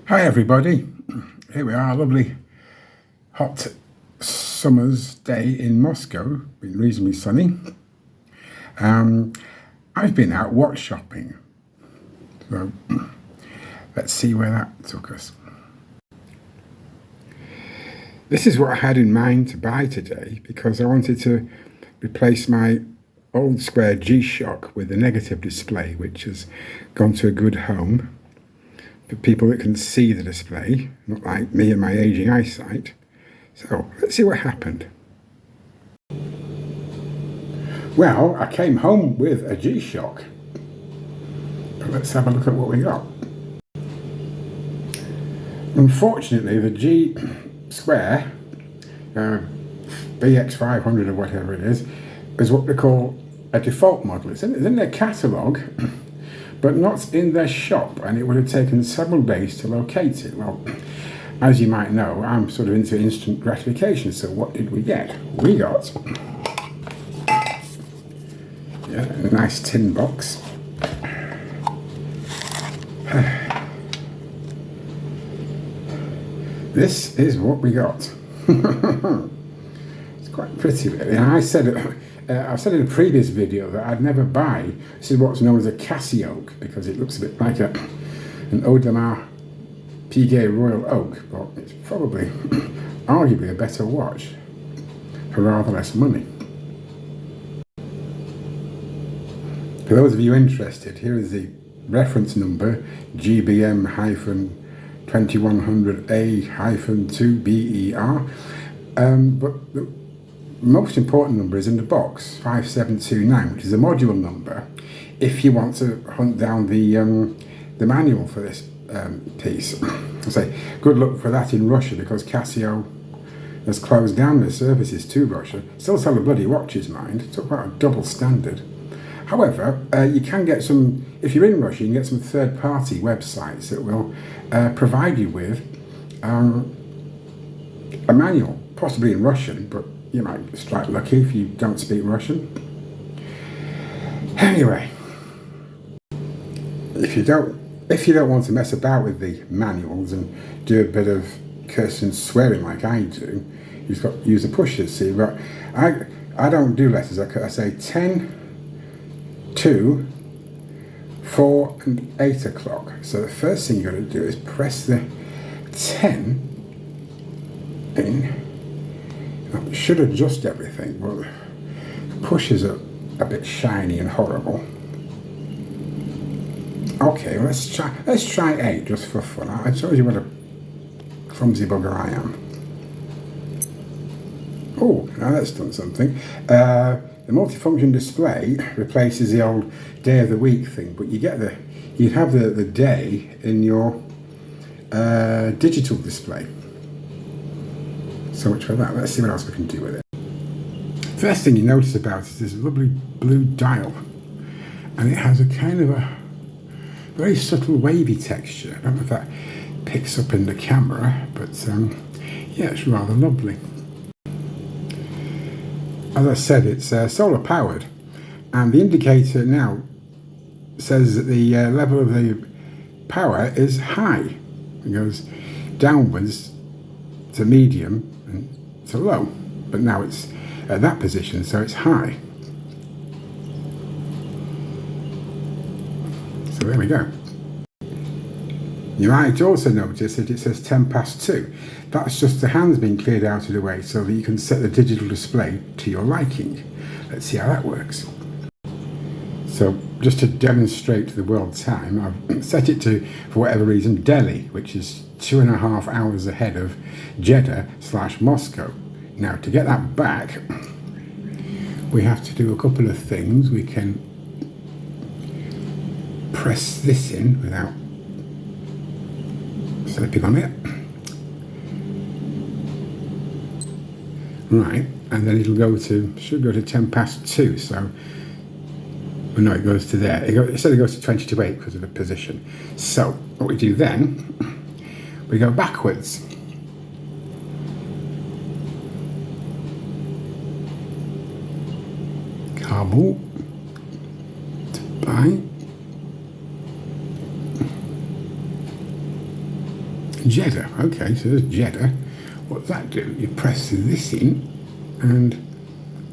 Hi everybody, here we are, a lovely hot summer's day in Moscow, been reasonably sunny. I've been out watch shopping, so let's see where that took us. This is what I had in mind to buy today because I wanted to replace my old square G-Shock with a negative display which has gone to a good home for people that can see the display, not like me and my aging eyesight. So let's see what happened. Well, I came home with a G-Shock. Let's have a look at what we got. Unfortunately, the G Square, BX500 or whatever it is what they call a default model. It's in their catalogue, but not in their shop, and it would have taken several days to locate it. Well, as you might know, I'm sort of into instant gratification, so what did we get? We got a nice tin box. This is what we got. It's quite pretty, really. And I've said in a previous video that I'd never buy. This is what's known as a Casio because it looks a bit like an Audemars Piguet Royal Oak, but it's probably arguably a better watch for rather less money. For those of you interested, here is the reference number GBM-2100A-2BER. But the most important number is in the box, 5729, which is a module number if you want to hunt down the manual for this piece. I say good luck for that in Russia because Casio has closed down their services to Russia. Still sell the bloody watches, mind. Talk about a double standard. However, you can get some, if you're in Russia, you can get some third-party websites that will provide you with a manual, possibly in Russian, but you might strike lucky if you don't speak Russian. Anyway, if you don't want to mess about with the manuals and do a bit of cursing and swearing like I do, you've got to use the pushers. See, but I don't do letters. I say 10, 2, 4 and 8 o'clock. So the first thing you've got to do is press the 10 in. It should adjust everything, but the pushes are a bit shiny and horrible. Okay, well, let's try 8 just for fun. I told you what a clumsy bugger I am. Oh, now that's done something. The multifunction display replaces the old day of the week thing, but you'd have the day in your digital display. So much for that. Let's see what else we can do with it. First thing you notice about it is this lovely blue dial, and it has a kind of a very subtle wavy texture. I don't know if that picks up in the camera, but yeah, it's rather lovely. As I said, it's solar powered, and the indicator now says that the level of the power is high. It goes downwards to medium and to low, but now it's at that position, so it's high. So there we go. You might also notice that it says 10 past 2. That's just the hands being cleared out of the way so that you can set the digital display to your liking. Let's see how that works. So just to demonstrate the world time, I've set it to, for whatever reason, Delhi, which is 2.5 hours ahead of Jeddah/Moscow. Now to get that back, we have to do a couple of things. We can press this in without slipping on it. Right, and then it'll should go to 10 past 2, so, well, no, it goes to there. It said it goes to 20 to 8 because of the position. So, what we do then, we go backwards. Kabul, Dubai, Jeddah. Okay, so there's Jeddah. What does that do? You press this in, and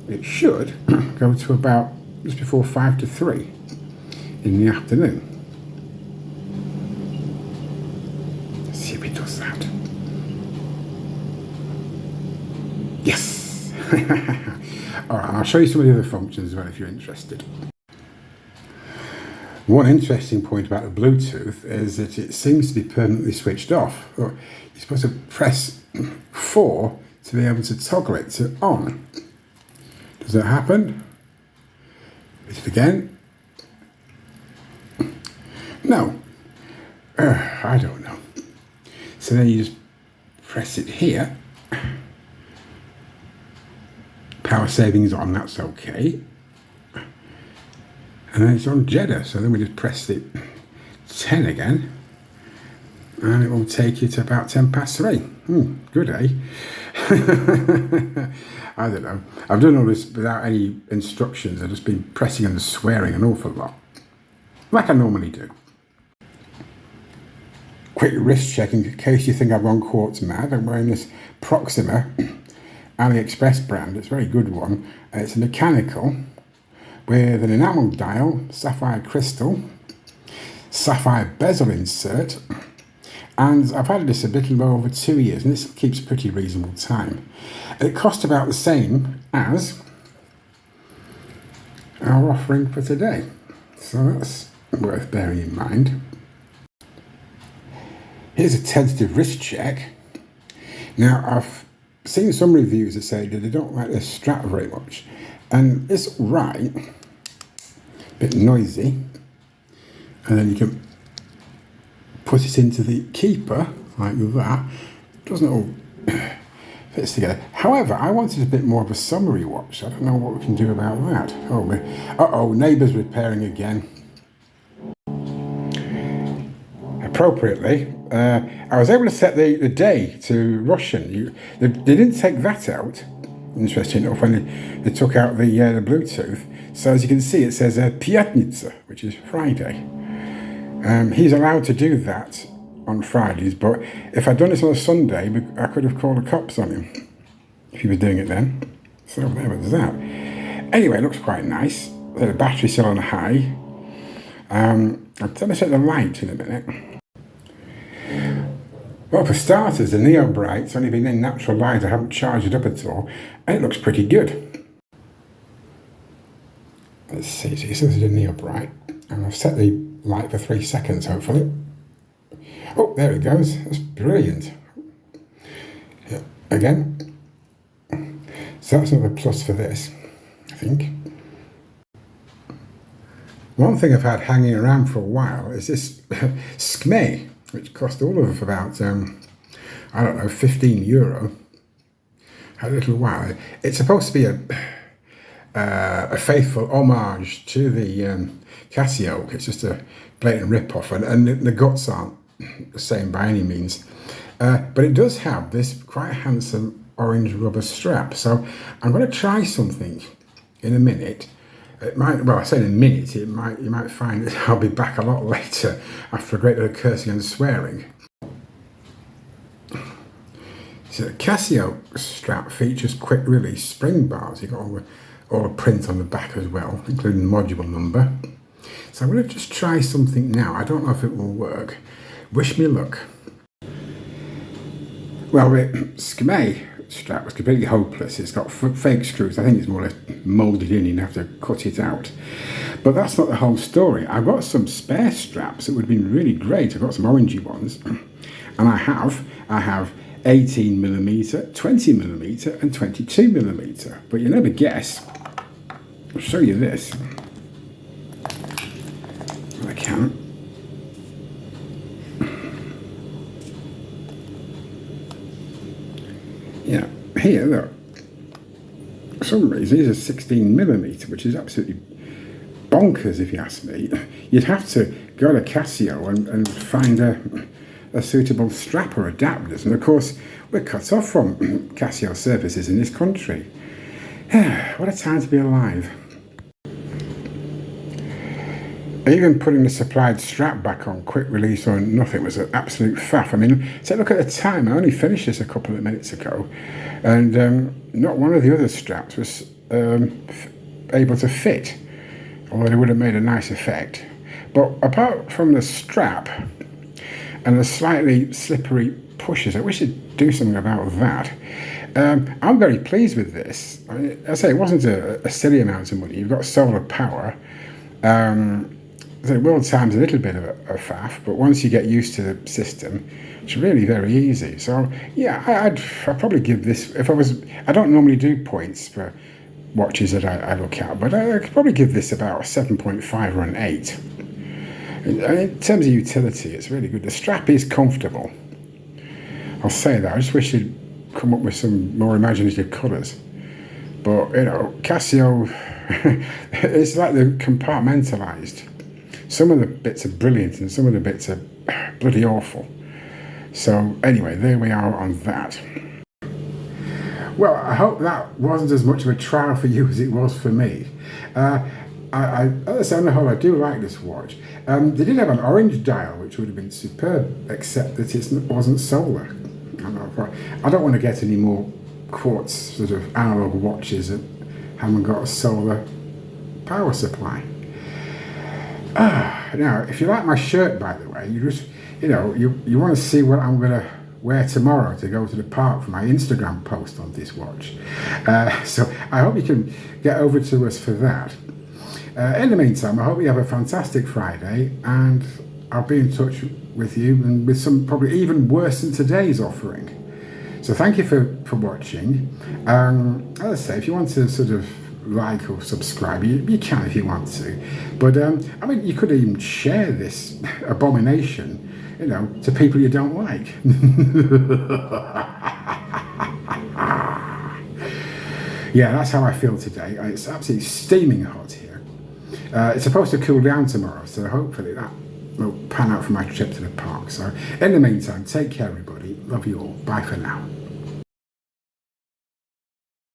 it should go to about just before 5 to 3 in the afternoon. Let's see if it does that. Yes! Alright, I'll show you some of the other functions as well if you're interested. One interesting point about the Bluetooth is that it seems to be permanently switched off. You're supposed to press 4 to be able to toggle it to on. Does that happen? Hit it again. No. I don't know. So then you just press it here. Power savings on, that's okay. And then it's on Jeddah, so then we just press the 10 again, and it will take you to about 10 past 3. Good, eh? I don't know. I've done all this without any instructions. I've just been pressing and swearing an awful lot, like I normally do. Quick wrist check in case you think I've gone quartz mad. I'm wearing this Proxima AliExpress brand. It's a very good one. It's a mechanical with an enamel dial, sapphire crystal, sapphire bezel insert, and I've had this a little over 2 years, and this keeps a pretty reasonable time. It cost about the same as our offering for today, so that's worth bearing in mind. Here's a tentative wrist check. Now, I've seen some reviews that say that they don't like this strap very much, and it's right. Bit noisy, and then you can put it into the keeper like that. Doesn't all fits together. However, I wanted a bit more of a summery watch. I don't know what we can do about that. Oh, neighbours repairing again. Appropriately, I was able to set the day to Russian. They didn't take that out. Interesting enough, when they took out the Bluetooth. So as you can see, it says Piatnitsa, which is Friday. He's allowed to do that on Fridays, but if I'd done this on a Sunday, I could have called the cops on him if he was doing it then. So there was that. Anyway, it looks quite nice. The battery's still on high. I'll demonstrate the light in a minute. Well, for starters, the Neo Bright's only been in natural light. I haven't charged it up at all, and it looks pretty good. Let's see, so this is the Neo Bright, and I've set the light for 3 seconds, hopefully. Oh, there it goes. That's brilliant. Yeah, again. So that's another plus for this, I think. One thing I've had hanging around for a while is this Skme, which cost all of about, I don't know, €15. Had a little while. It's supposed to be a faithful homage to the Casio. It's just a blatant rip-off, and the guts aren't the same by any means. But it does have this quite handsome orange rubber strap. So I'm going to try something in a minute. It might, well, I say in a minute, you might find that I'll be back a lot later after a great deal of cursing and swearing. So the Casio strap features quick release spring bars. You've got all the print on the back as well, including the module number. So I'm going to just try something now. I don't know if it will work. Wish me luck. Well, the Skme strap was completely hopeless. It's got fake screws. I think it's more or less moulded in. You have to cut it out. But that's not the whole story. I've got some spare straps that would have been really great. I've got some orangey ones. And I have 18mm, 20mm and 22mm. But you never guess. I'll show you this. If I can. Yeah, here, look. For some reason, these are 16mm, which is absolutely bonkers if you ask me. You'd have to go to Casio and find a suitable strap or adapters. And of course, we're cut off from Casio services in this country. What a time to be alive. Even putting the supplied strap back on quick release or nothing was an absolute faff. I mean, so look at the time. I only finished this a couple of minutes ago, and not one of the other straps was able to fit, although it would have made a nice effect. But apart from the strap and the slightly slippery pushes, I wish they'd do something about that. I'm very pleased with this. I say it wasn't a silly amount of money. You've got solar power. The world time's a little bit of a faff, but once you get used to the system, it's really very easy. So yeah, I'd probably give this, I don't normally do points for watches that I look at, but I could probably give this about a 7.5 or an 8. In terms of utility, it's really good. The strap is comfortable. I'll say that. I just wish you'd come up with some more imaginative colours. But, Casio, it's like they're compartmentalised. Some of the bits are brilliant and some of the bits are bloody awful. So anyway, there we are on that. Well, I hope that wasn't as much of a trial for you as it was for me. As I say, on the whole, I do like this watch. They did have an orange dial, which would have been superb, except that it wasn't solar. I don't want to get any more quartz sort of analog watches that haven't got a solar power supply. Now, if you like my shirt, by the way, you just, you want to see what I'm going to wear tomorrow to go to the park for my Instagram post on this watch. So I hope you can get over to us for that. In the meantime, I hope you have a fantastic Friday, and I'll be in touch with you and with some probably even worse than today's offering. So thank you for watching. As I say, if you want to sort of like or subscribe, you can if you want to. But I mean, you could even share this abomination, to people you don't like. Yeah, that's how I feel today. It's absolutely steaming hot here. It's supposed to cool down tomorrow, so hopefully that will pan out for my trip to the park. So in the meantime, take care, everybody. Love you all. Bye for now.